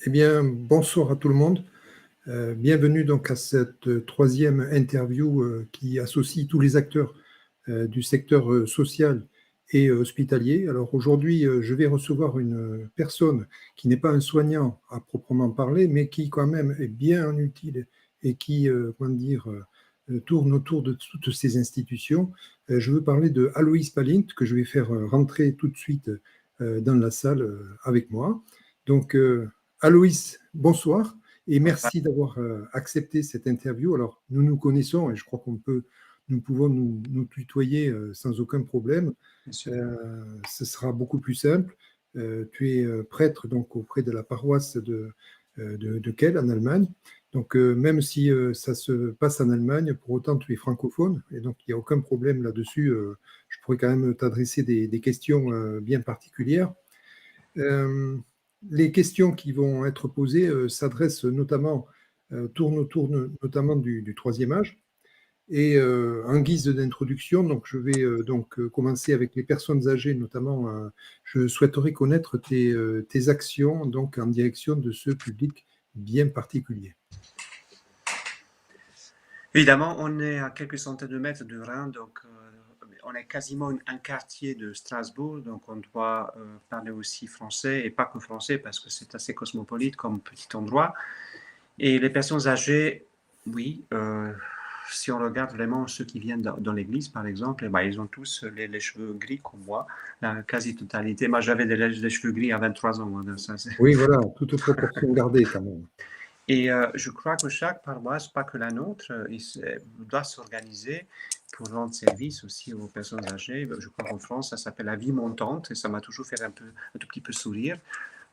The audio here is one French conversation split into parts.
Eh bien, bonsoir à tout le monde. Bienvenue donc à cette troisième interview qui associe tous les acteurs du secteur social et hospitalier. Alors aujourd'hui, je vais recevoir une personne qui n'est pas un soignant à proprement parler, mais qui quand même est bien utile et qui, tourne autour de toutes ces institutions. Je veux parler de Aloïs Palint, que je vais faire rentrer tout de suite dans la salle avec moi. Donc, Aloïs, bonsoir et merci d'avoir accepté cette interview. Alors, nous nous connaissons et je crois nous pouvons nous tutoyer sans aucun problème. Ce sera beaucoup plus simple. Tu es prêtre donc auprès de la paroisse de Kehl en Allemagne. Donc, même si ça se passe en Allemagne, pour autant tu es francophone et donc il n'y a aucun problème là-dessus. Je pourrais quand même t'adresser des questions bien particulières. Euh, les questions qui vont être posées s'adressent notamment, tournent autour notamment du troisième âge. Et en guise d'introduction, donc je vais commencer avec les personnes âgées, notamment. Je souhaiterais connaître tes actions donc en direction de ce public bien particulier. Évidemment, on est à quelques centaines de mètres de Rhin, donc on est quasiment un quartier de Strasbourg, donc on doit parler aussi français, et pas que français, parce que c'est assez cosmopolite comme petit endroit. Et les personnes âgées, oui, si on regarde vraiment ceux qui viennent dans l'église, par exemple, eh ben, ils ont tous les cheveux gris comme moi, la quasi-totalité. Moi, j'avais des cheveux gris à 23 ans. Hein, ça, Oui, voilà, toute proportion gardée quand même. Et je crois que chaque paroisse, pas que la nôtre, doit s'organiser pour rendre service aussi aux personnes âgées. Je crois qu'en France, ça s'appelle la vie montante et ça m'a toujours fait un tout petit peu sourire.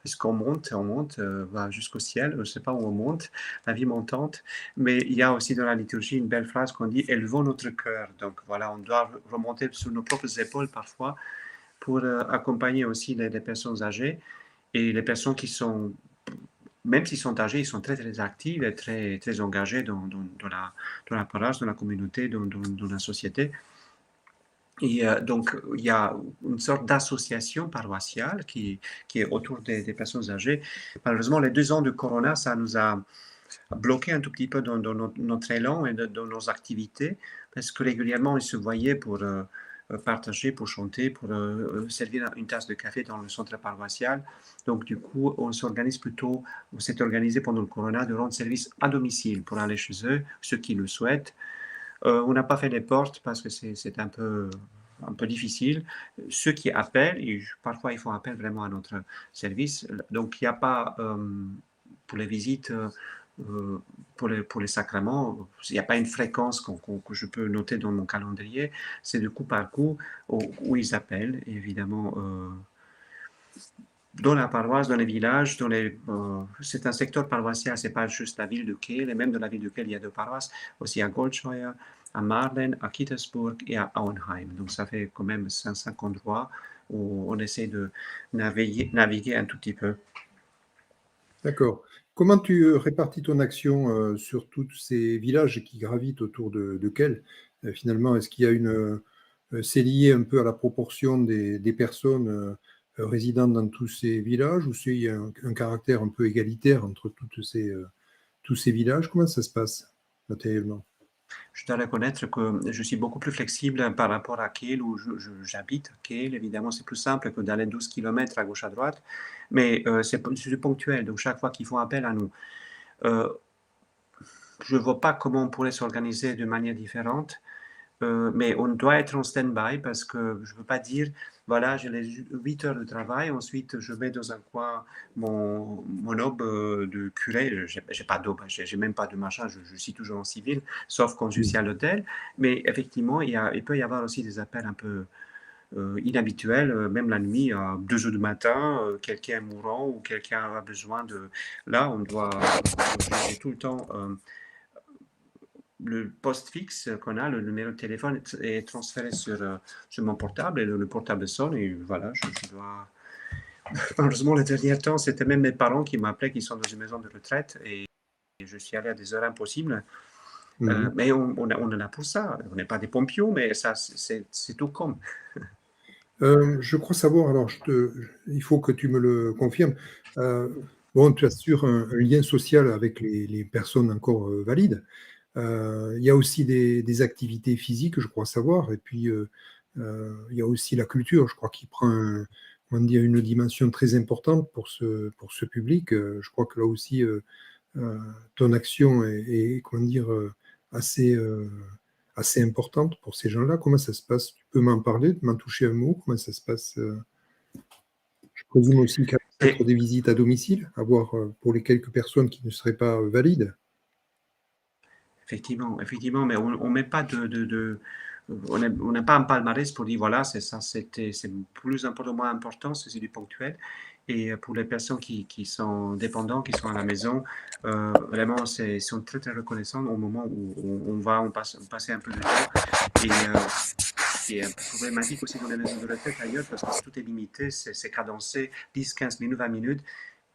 Parce qu'on monte, va jusqu'au ciel, je ne sais pas où on monte, la vie montante. Mais il y a aussi dans la liturgie une belle phrase qu'on dit « Élevons notre cœur ». Donc voilà, on doit remonter sur nos propres épaules parfois pour accompagner aussi les personnes âgées et les personnes qui sont, même s'ils sont âgés, ils sont très, très actifs et très, très engagés dans la paroisse, dans la communauté, dans la société. Et donc, il y a une sorte d'association paroissiale qui est autour des personnes âgées. Malheureusement, les 2 ans de Corona, ça nous a bloqué un tout petit peu dans notre élan et dans nos activités, parce que régulièrement, ils se voyaient pour partager, pour chanter, pour servir une tasse de café dans le centre paroissial. Donc, du coup, on s'est organisé pendant le Corona de rendre service à domicile pour aller chez eux, ceux qui le souhaitent. On n'a pas fait les portes parce que c'est un peu difficile. Ceux qui appellent, et parfois ils font appel vraiment à notre service. Donc il n'y a pas, pour les visites, pour les sacrements, il n'y a pas une fréquence que je peux noter dans mon calendrier. C'est de coup par coup où ils appellent, et évidemment. Dans la paroisse, dans les villages, c'est un secteur paroissial, c'est pas juste la ville de Kehl, et même dans la ville de Kehl, il y a 2 paroisses, aussi à Goldscheuer, à Marlen, à Kittersburg et à Auenheim. Donc ça fait quand même 5 endroits où on essaie de naviguer un tout petit peu. D'accord. Comment tu répartis ton action sur tous ces villages qui gravitent autour de Kehl? Finalement, est-ce qu'il y a c'est lié un peu à la proportion des personnes résidant dans tous ces villages ou il y a un caractère un peu égalitaire entre tous ces villages? Comment ça se passe matériellement? Je dois reconnaître que je suis beaucoup plus flexible par rapport à Kehl, où j'habite à Kehl. Évidemment, c'est plus simple que d'aller 12 km à gauche à droite, mais c'est ponctuel. Donc, chaque fois qu'ils font appel à nous, je ne vois pas comment on pourrait s'organiser de manière différente. Mais on doit être en stand-by parce que je ne veux pas dire, voilà, j'ai les 8 heures de travail, ensuite je mets dans un coin mon aube de curé, j'ai pas d'aube, j'ai même pas de machin, je suis toujours en civil, sauf quand je suis à l'hôtel. Mais effectivement, il peut y avoir aussi des appels un peu inhabituels, même la nuit, à 2 heures du matin, quelqu'un est mourant ou quelqu'un a besoin de... Là, j'ai tout le temps... le poste fixe qu'on a, le numéro de téléphone est transféré sur mon portable et le portable sonne et voilà, je dois... Malheureusement, les derniers temps, c'était même mes parents qui m'appelaient, qui sont dans une maison de retraite et je suis allé à des heures impossibles. Mais on est là pour ça. On n'est pas des pompions, mais ça, c'est tout comme. Je crois savoir, alors il faut que tu me le confirmes. Bon, tu assures un lien social avec les personnes encore valides. Il y a aussi des activités physiques, je crois savoir, et puis il y a aussi la culture, je crois, qui prend comment dire, une dimension très importante pour ce public. Je crois que là aussi, ton action est, comment dire, assez, assez importante pour ces gens-là. Comment ça se passe? Tu peux m'en parler, m'en toucher un mot? Comment ça se passe? Je présume aussi qu'il y a peut-être Et des visites à domicile, à voir pour les quelques personnes qui ne seraient pas valides. effectivement, effectivement, mais on met pas on n'a pas un palmarès pour dire voilà, c'est ça, c'est plus important, moins important, c'est du ponctuel. Et pour les personnes qui sont dépendantes, qui sont à la maison, vraiment, ils sont très, très reconnaissants au moment où on passe, passer un peu de temps. Et c'est un peu problématique aussi dans les maisons de retraite ailleurs parce que tout est limité, c'est cadencé 10, 15 minutes, 20 minutes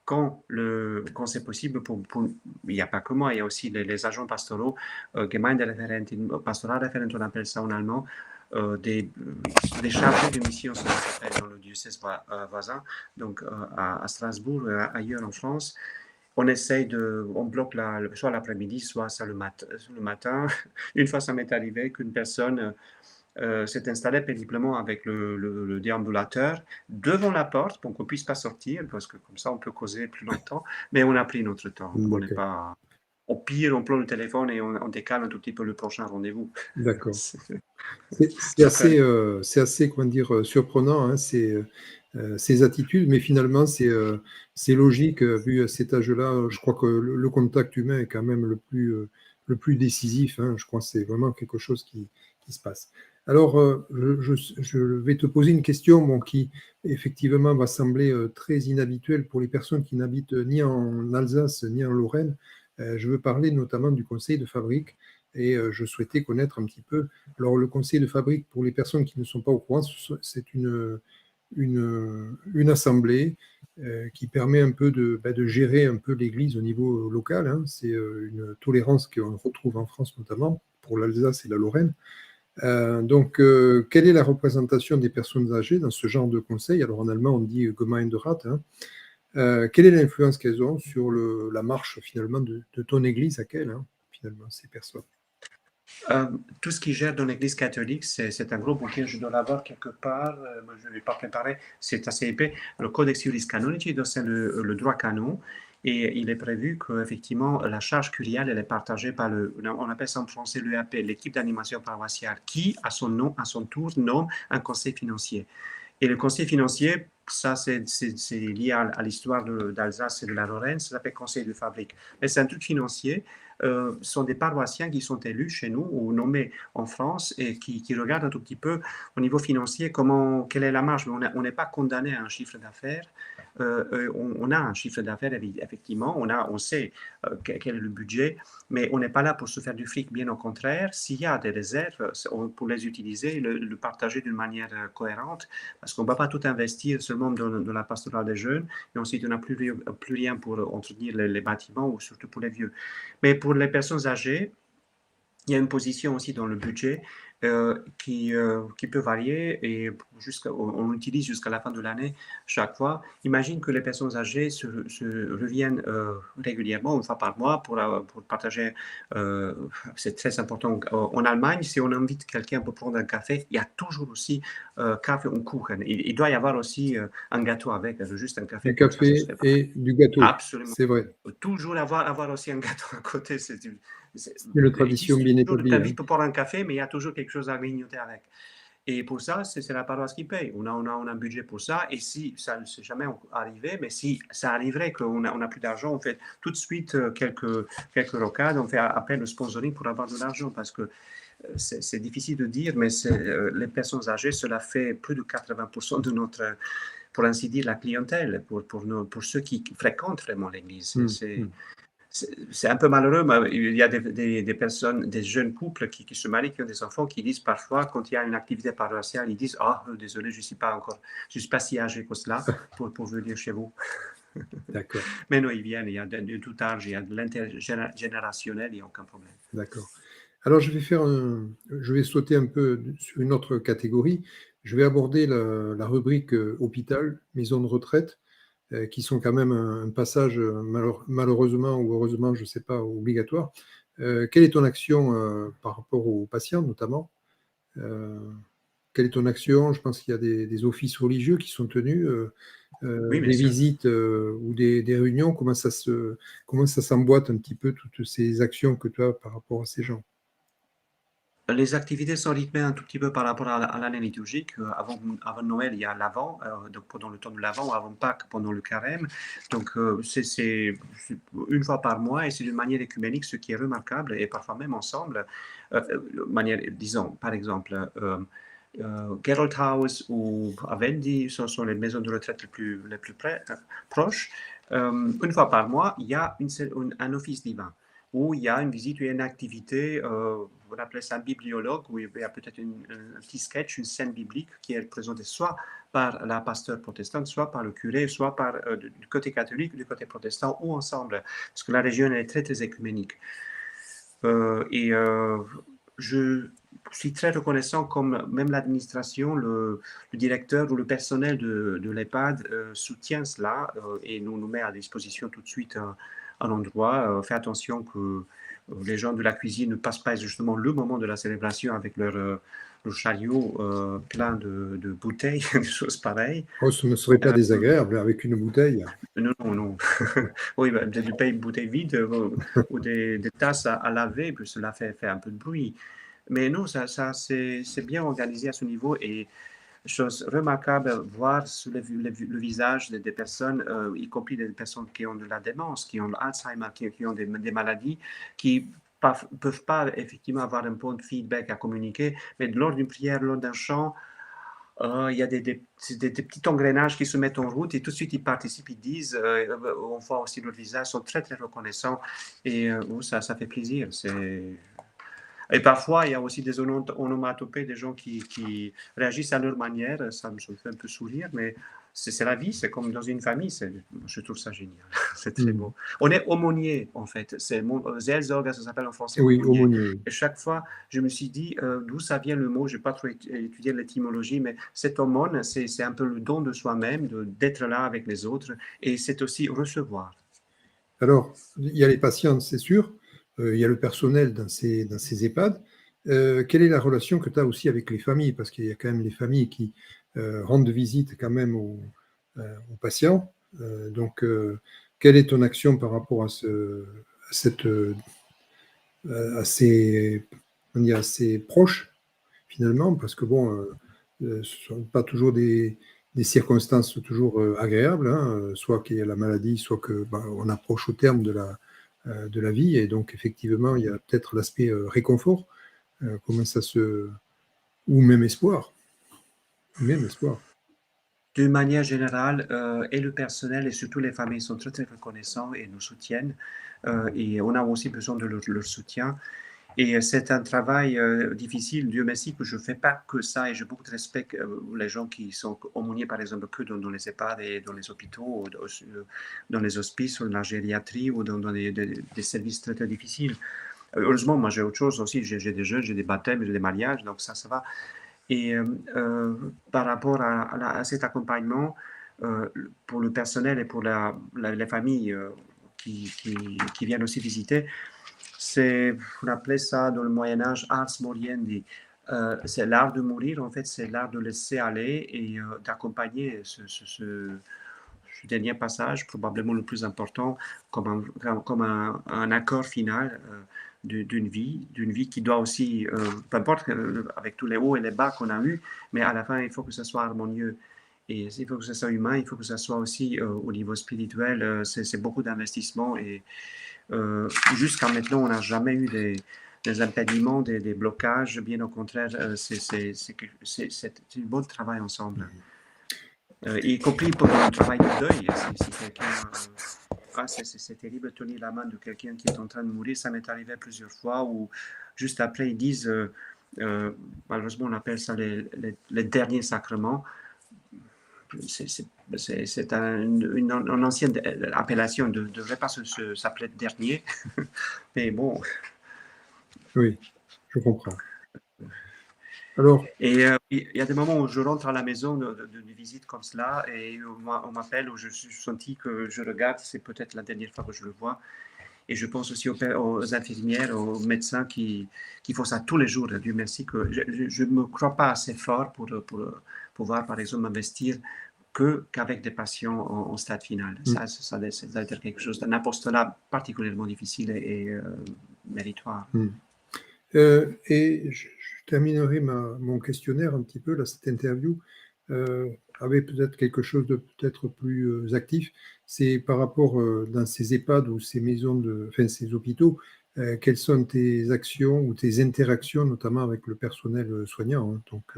quand c'est possible, il n'y a pas que moi, il y a aussi les agents pastoraux, Gemeindereferentin, Pastoralreferent, on appelle ça en allemand, des chargés de mission, ça s'appelle dans le diocèse voisin, donc à Strasbourg, ailleurs en France. On bloque soit l'après-midi, soit ça le matin. Une fois, ça m'est arrivé qu'une personne s'est installé péniblement avec le déambulateur devant la porte pour qu'on ne puisse pas sortir, parce que comme ça, on peut causer plus longtemps. Mais on a pris notre temps. On n'est D'accord. pas. Au pire, on prend le téléphone et on décale un tout petit peu le prochain rendez-vous. D'accord. C'est- C'est Ça peut aller. c'est assez, comment dire, surprenant, hein, ces attitudes, mais finalement, c'est logique, vu à cet âge-là. Je crois que le contact humain est quand même le plus décisif, hein. Je crois que c'est vraiment quelque chose qui se passe. Alors, je vais te poser une question bon, qui, effectivement, va sembler très inhabituelle pour les personnes qui n'habitent ni en Alsace ni en Lorraine. Je veux parler notamment du conseil de fabrique et je souhaitais connaître un petit peu alors, le conseil de fabrique, pour les personnes qui ne sont pas au courant, c'est une assemblée qui permet un peu de gérer un peu l'Église au niveau local, hein. C'est une tolérance qu'on retrouve en France notamment, pour l'Alsace et la Lorraine. Donc, quelle est la représentation des personnes âgées dans ce genre de conseil? Alors, en allemand, on dit Gemeinderat, hein. Quelle est l'influence qu'elles ont sur la marche, finalement, de ton Église à quelle, hein, finalement, ces personnes? Euh, tout ce qui gère dans l'Église catholique, c'est un gros bouquin, je dois l'avoir quelque part, moi je ne l'ai pas préparé, c'est assez épais. Le Codex Iuris Canonici, donc c'est le droit canon, et il est prévu qu'effectivement la charge curiale, elle est partagée par on appelle ça en français l'EAP, l'équipe d'animation paroissiale, qui, à son nom, à son tour, nomme un conseil financier. Et le conseil financier, ça c'est lié à l'histoire d'Alsace et de la Lorraine, ça s'appelle conseil de fabrique. Mais c'est un truc financier. Sont des paroissiens qui sont élus chez nous ou nommés en France et qui regardent un tout petit peu au niveau financier quelle est la marge. Mais on n'est pas condamné à un chiffre d'affaires. On a un chiffre d'affaires, effectivement, on sait quel est le budget, mais on n'est pas là pour se faire du fric, bien au contraire. S'il y a des réserves, pour les utiliser, le partager d'une manière cohérente, parce qu'on ne va pas tout investir seulement dans la pastorale des jeunes, et ensuite on n'a plus rien pour entretenir les bâtiments ou surtout pour les vieux. Mais pour les personnes âgées, il y a une position aussi dans le budget qui peut varier et on utilise jusqu'à la fin de l'année chaque fois. Imagine que les personnes âgées se reviennent régulièrement, une fois par mois, pour partager. C'est très important. En Allemagne, si on invite quelqu'un pour prendre un café, il y a toujours aussi café und Kuchen. Il doit y avoir aussi un gâteau avec, juste un café Du comme ça ne se café fait pas. et du gâteau, Absolument. c'est vrai. Toujours avoir aussi un gâteau à côté. C'est une Ils disent tradition bien toujours de établie, hein. t'inviter pour boire un café, mais il y a toujours quelque chose à grignoter avec. Et pour ça, c'est la paroisse qui paye. On a un budget pour ça. Et si ça ne s'est jamais arrivé, mais si ça arriverait qu'on a plus d'argent, on fait tout de suite quelques rocades, on fait appel au sponsoring pour avoir de l'argent parce que c'est difficile de dire, mais les personnes âgées, cela fait plus de 80% de notre, pour ainsi dire, la clientèle, pour ceux qui fréquentent vraiment l'église. Mm, mm. C'est un peu malheureux, mais il y a des personnes, des jeunes couples qui se marient, qui ont des enfants, qui disent parfois, quand il y a une activité paroissiale, ils disent ah, désolé, je ne suis pas si âgé que cela pour venir chez vous. D'accord, Mais non, ils viennent, il y a de tout âge, il y a de l'intergénérationnel, il n'y a aucun problème. d'accord. Alors, je vais sauter un peu sur une autre catégorie. Je vais aborder la rubrique hôpital, maison de retraite. qui sont quand même un passage, malheureusement ou heureusement, je ne sais pas, obligatoire. Quelle est ton action par rapport aux patients, notamment? Quelle est ton action? Je pense qu'il y a des offices religieux qui sont tenus, Oui, bien des sûr. visites ou des réunions. Comment ça s'emboîte un petit peu, toutes ces actions que tu as par rapport à ces gens? Les activités sont rythmées un tout petit peu par rapport à l'année liturgique. Avant Noël, il y a l'Avent, donc pendant le temps de l'Avent, avant Pâques, pendant le Carême. Donc, c'est une fois par mois et c'est d'une manière écuménique, ce qui est remarquable, et parfois même ensemble. Manière, disons, par exemple, Gerald House ou Avendi, ce sont les maisons de retraite les plus proches. Une fois par mois, il y a un office divin où il y a une visite, où il y a une activité, on appelle ça un bibliologue, où il y a peut-être un petit sketch, une scène biblique qui est présentée soit par la pasteur protestante, soit par le curé, soit par du côté catholique, du côté protestant, ou ensemble, parce que la région elle est très, très écuménique. Et je suis très reconnaissant, comme même l'administration, le directeur ou le personnel de l'EHPAD soutient cela et nous met à disposition tout de suite un endroit. Fait attention que les gens de la cuisine ne passent pas justement le moment de la célébration avec leur chariot plein de bouteilles, des choses pareilles. Oh, ce ne serait pas désagréable avec une bouteille. Non, non, non. Oui, bah, des bouteilles vides ou des tasses à laver, puis cela fait un peu de bruit. Mais non, ça c'est bien organisé à ce niveau et chose remarquable, voir sur le visage des personnes, y compris des personnes qui ont de la démence, qui ont l'Alzheimer, qui ont des maladies, qui peuvent pas effectivement avoir un bon feedback à communiquer, mais lors d'une prière, lors d'un chant, il y a des petits engrenages qui se mettent en route et tout de suite ils participent, ils disent, on voit aussi leur visage, sont très très reconnaissants et ça fait plaisir. Et parfois, il y a aussi des onomatopées, des gens qui réagissent à leur manière. Ça me fait un peu sourire, mais c'est la vie, c'est comme dans une famille. Je trouve ça génial. C'est très beau. On est aumônier, en fait. Seelsorger, ça s'appelle en français Oui, aumônier. aumônier, oui. Et chaque fois, je me suis dit, d'où ça vient le mot? Je n'ai pas trop étudié l'étymologie, mais cette aumône, c'est un peu le don de soi-même, d'être là avec les autres. Et c'est aussi recevoir. Alors, il y a les patients, c'est sûr. Il y a le personnel dans ces EHPAD. Quelle est la relation que tu as aussi avec les familles? Parce qu'il y a quand même les familles qui rendent visite quand même aux patients. Donc, quelle est ton action par rapport à ces proches, finalement? Parce que bon, ce ne sont pas toujours des circonstances toujours agréables, hein, soit qu'il y a la maladie, soit qu'on approche au terme de la vie, et donc effectivement, il y a peut-être l'aspect réconfort, comment ça se... ou même espoir, même espoir. D'une manière générale, et le personnel et surtout les familles sont très, très reconnaissants et nous soutiennent. Et on a aussi besoin de leur soutien. Et c'est un travail difficile. Dieu merci que je ne fais pas que ça et j'ai beaucoup de respect les gens qui sont aumôniers, par exemple, que dans les EHPAD et dans les hôpitaux, ou dans les hospices, ou dans la gériatrie, ou dans des services très, très difficiles. Heureusement, moi j'ai autre chose aussi. J'ai des jeunes, j'ai des baptêmes, j'ai des mariages, donc ça va. Et par rapport à cet accompagnement, pour le personnel et pour les familles qui viennent aussi visiter, on appelait ça dans le Moyen-Âge ars moriendi. C'est l'art de mourir, en fait, c'est l'art de laisser aller et d'accompagner ce dernier passage, probablement le plus important, comme un accord final d'une vie qui doit aussi, peu importe, avec tous les hauts et les bas qu'on a eus, mais à la fin, il faut que ce soit harmonieux. Et il faut que ce soit humain, il faut que ce soit aussi au niveau spirituel, c'est beaucoup d'investissement. Et jusqu'à maintenant, on n'a jamais eu des impédiments, des blocages. Bien au contraire, c'est un bon travail ensemble. Y compris pour le travail de deuil. Si quelqu'un, c'est terrible de tenir la main de quelqu'un qui est en train de mourir. Ça m'est arrivé plusieurs fois où juste après ils disent, malheureusement on appelle ça les derniers sacrements. C'est une ancienne appellation, ne devrait pas s'appeler dernier, mais bon. Oui, je comprends. Alors, Et il y a des moments où je rentre à la maison d'une visite comme cela et on m'appelle, où je suis senti que je regarde, c'est peut-être la dernière fois que je le vois. Et je pense aussi aux infirmières, aux médecins qui font ça tous les jours. Dieu merci que je ne me crois pas assez fort pour pouvoir, par exemple, m'investir qu'avec des patients en stade final. Ça doit être quelque chose d'un apostolat particulièrement difficile et méritoire. et je terminerai mon questionnaire un petit peu, là, cette interview, avec peut-être quelque chose de peut-être plus actif. C'est par rapport dans ces EHPAD ou ces maisons enfin ces hôpitaux, quelles sont tes actions ou tes interactions, notamment avec le personnel soignant, hein. Donc,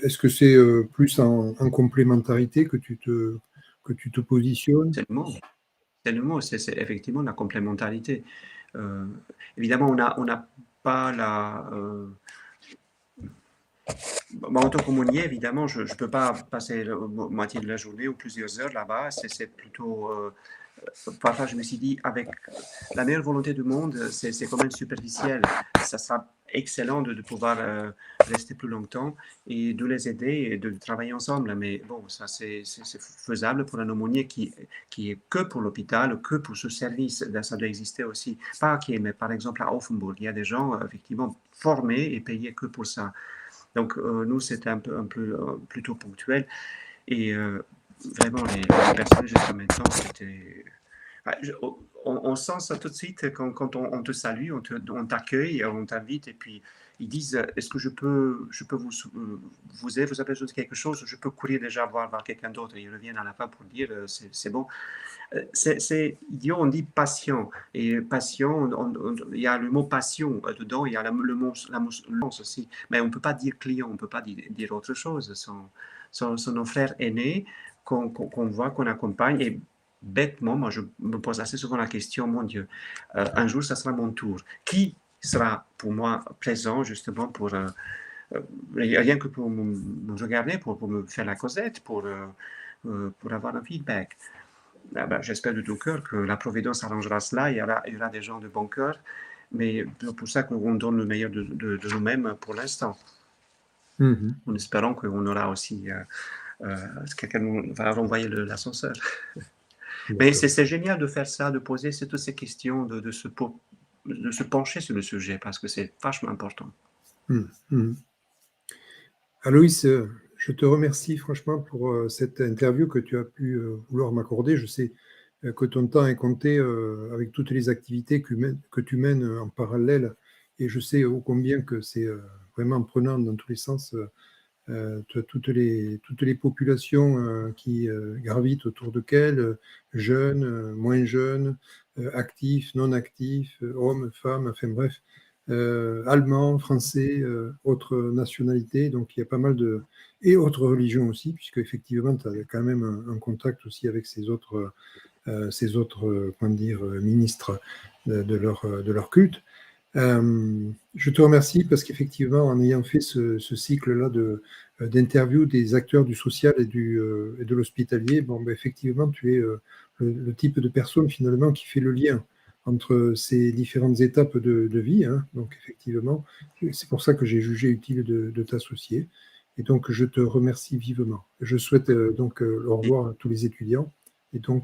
est-ce que c'est plus en complémentarité que tu te positionnes? C'est le mot. C'est le mot, c'est effectivement la complémentarité. Euh, Évidemment, on n'a pas la... en tant qu'aumônier, évidemment, je ne peux pas passer la moitié de la journée ou plusieurs heures là-bas. C'est plutôt... parfois, je me suis dit, avec la meilleure volonté du monde, c'est quand même superficiel. Ça sera excellent de pouvoir rester plus longtemps et de les aider et de travailler ensemble. Mais bon, ça, c'est faisable pour un aumônier qui est que pour l'hôpital, que pour ce service. Ça doit exister aussi. Pas qui est, mais par exemple à Offenburg, il y a des gens effectivement formés et payés que pour ça. Donc, nous, c'était un peu plutôt ponctuel. Et vraiment, les personnes jusqu'à maintenant, c'était on sent ça tout de suite quand on te salue, on t'accueille, on t'invite et puis ils disent est-ce que je peux vous avez besoin de quelque chose, je peux courir déjà voir quelqu'un d'autre. Et ils reviennent à la fin pour dire c'est bon. C'est idiot, on dit patient. Et patient, il y a le mot passion dedans, il y a le mot aussi. Mais on ne peut pas dire client, on ne peut pas dire autre chose. Sont nos frères aînés qu'on voit, qu'on accompagne. Et bêtement, moi, je me pose assez souvent la question, mon Dieu, un jour, ça sera mon tour. Qui sera pour moi présent, justement, rien que pour me regarder, pour me faire la causette, pour avoir un feedback. Ah ben, j'espère de tout cœur que la Providence arrangera cela. Il y aura des gens de bon cœur, mais c'est pour ça qu'on donne le meilleur de nous-mêmes pour l'instant, en espérant qu'on aura aussi quelqu'un nous va renvoyer l'ascenseur. Mais c'est génial de faire ça, de poser toutes ces questions, de se pencher sur le sujet, parce que c'est vachement important. Aloïs, je te remercie franchement pour cette interview que tu as pu vouloir m'accorder. Je sais que ton temps est compté avec toutes les activités que tu mènes en parallèle et je sais ô combien que c'est vraiment prenant dans tous les sens. Toutes les populations qui gravitent autour de qu'elles, jeunes, moins jeunes, actifs, non actifs, hommes, femmes, enfin bref, allemands, français, autres nationalités. Donc il y a pas mal de... Et autres religions aussi, puisque effectivement, tu as quand même un contact aussi avec ces autres comment dire, ministres de leur culte. Je te remercie parce qu'effectivement, en ayant fait ce cycle-là d'interviews des acteurs du social et de l'hospitalier, bon, ben, effectivement, tu es le type de personne finalement qui fait le lien entre ces différentes étapes de vie, hein. Donc, effectivement, c'est pour ça que j'ai jugé utile de t'associer. Et donc, je te remercie vivement. Je souhaite donc au revoir à tous les étudiants. Et donc,